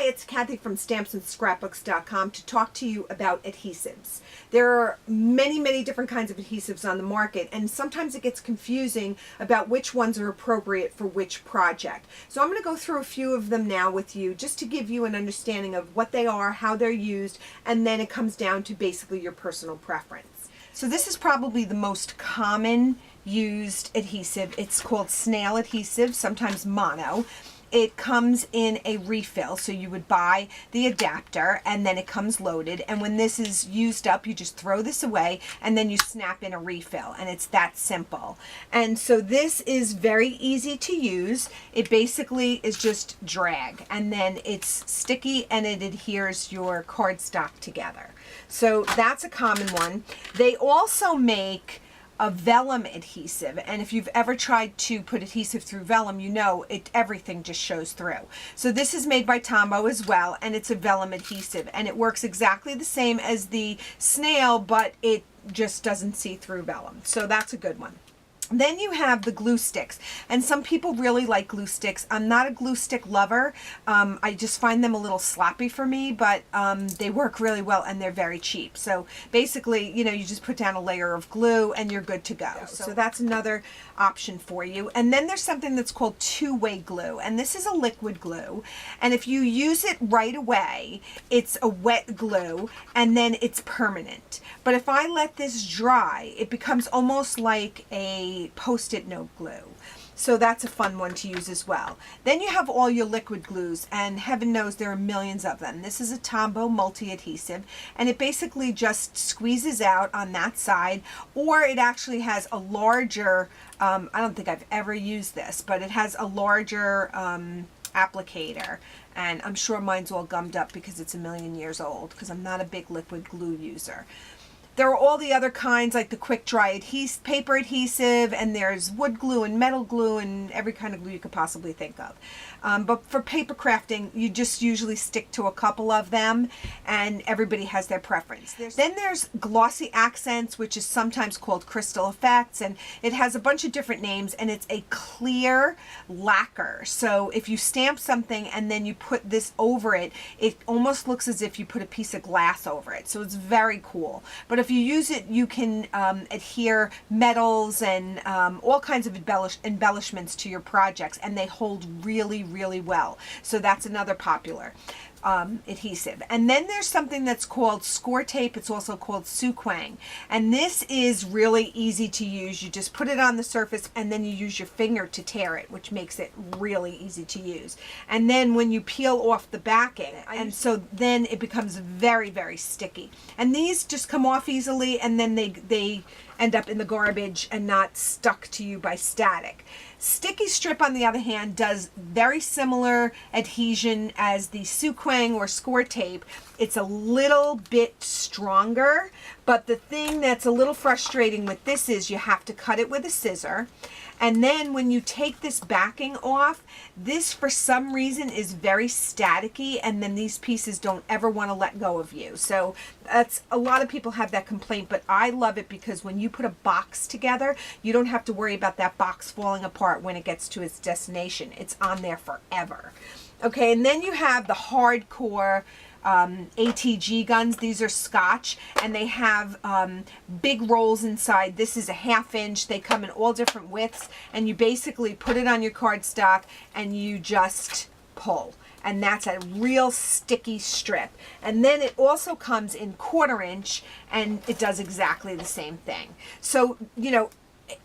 Hi, it's Kathy from StampsAndScrapbooks.com to talk to you about adhesives. There are many different kinds of adhesives on the market, and sometimes it gets confusing about which ones are appropriate for which project. So I'm going to go through a few of them now with you just to give you an understanding of what they are, how they're used, and then it comes down to basically your personal preference. So this is probably the most common used adhesive. It's called snail adhesive, sometimes mono. It comes in a refill, so you would buy the adapter and then it comes loaded, and when this is used up you just throw this away and then you snap in a refill, and it's that simple. And so this is very easy to use. It basically is just drag and then it's sticky and it adheres your cardstock together. So that's a common one. They also make a vellum adhesive, and if you've ever tried to put adhesive through vellum, you know everything just shows through. So this is made by Tombow as well, and it's a vellum adhesive, and it works exactly the same as the snail, but it just doesn't see through vellum. So that's a good one. Then you have the glue sticks, and some people really like glue sticks. I'm not a glue stick lover. I just find them a little sloppy for me, but they work really well and they're very cheap. So basically, you know, you just put down a layer of glue and you're good to go. So that's another option for you. And then there's something that's called two-way glue, and this is a liquid glue, and if you use it right away, it's a wet glue and then it's permanent. But if I let this dry, it becomes almost like a Post-it note glue. So that's a fun one to use as well. Then you have all your liquid glues, and heaven knows there are millions of them. This is a Tombow multi-adhesive, and it basically just squeezes out on that side, or it actually has a larger, I don't think I've ever used this, but it has a larger applicator, and I'm sure mine's all gummed up because it's a million years old, because I'm not a big liquid glue user. There are all the other kinds, like the quick dry paper adhesive, and there's wood glue and metal glue and every kind of glue you could possibly think of. But for paper crafting, you just usually stick to a couple of them, and everybody has their preference. Then there's glossy accents, which is sometimes called crystal effects, and it has a bunch of different names, and it's a clear lacquer. So if you stamp something and then you put this over it, it almost looks as if you put a piece of glass over it. So it's very cool. But if you use it, you can adhere metals and all kinds of embellishments to your projects, and they hold really well. So that's another popular adhesive. And then there's something that's called score tape. It's also called suquang, and this is really easy to use. You just put it on the surface and then you use your finger to tear it, which makes it really easy to use. And then when you peel off the backing, and so then it becomes very sticky, and these just come off easily, and then they end up in the garbage and not stuck to you by static. Sticky strip, on the other hand, does very similar adhesion as the suquang or score tape. It's a little bit stronger, but the thing that's a little frustrating with this is you have to cut it with a scissor, and then when you take this backing off, this for some reason is very staticky, and then these pieces don't ever want to let go of you. So that's, a lot of people have that complaint, but I love it because when you put a box together, you don't have to worry about that box falling apart when it gets to its destination. It's on there forever. Okay, and then you have the hardcore ATG guns. These are Scotch, and they have big rolls inside. This is a 1/2 inch. They come in all different widths, and you basically put it on your cardstock and you just pull, and that's a real sticky strip. And then it also comes in 1/4 inch, and it does exactly the same thing. So, you know,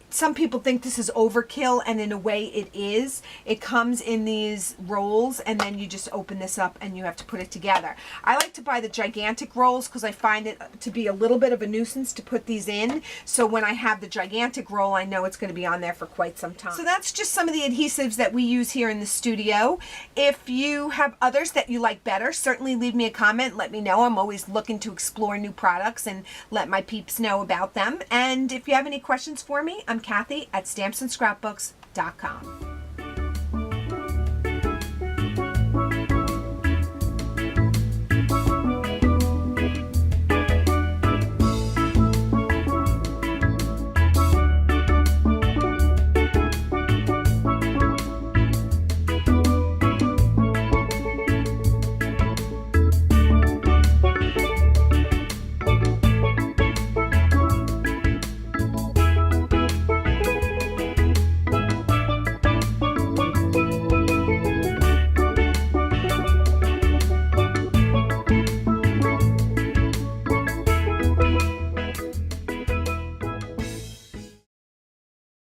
some people think this is overkill, and in a way it is. It comes in these rolls, and then you just open this up and you have to put it together. I like to buy the gigantic rolls because I find it to be a little bit of a nuisance to put these in. So when I have the gigantic roll, I know it's going to be on there for quite some time. So that's just some of the adhesives that we use here in the studio. If you have others that you like better, certainly leave me a comment. Let me know. I'm always looking to explore new products and let my peeps know about them. And if you have any questions for me, I'm Kathy at StampsAndScrapbooks.com.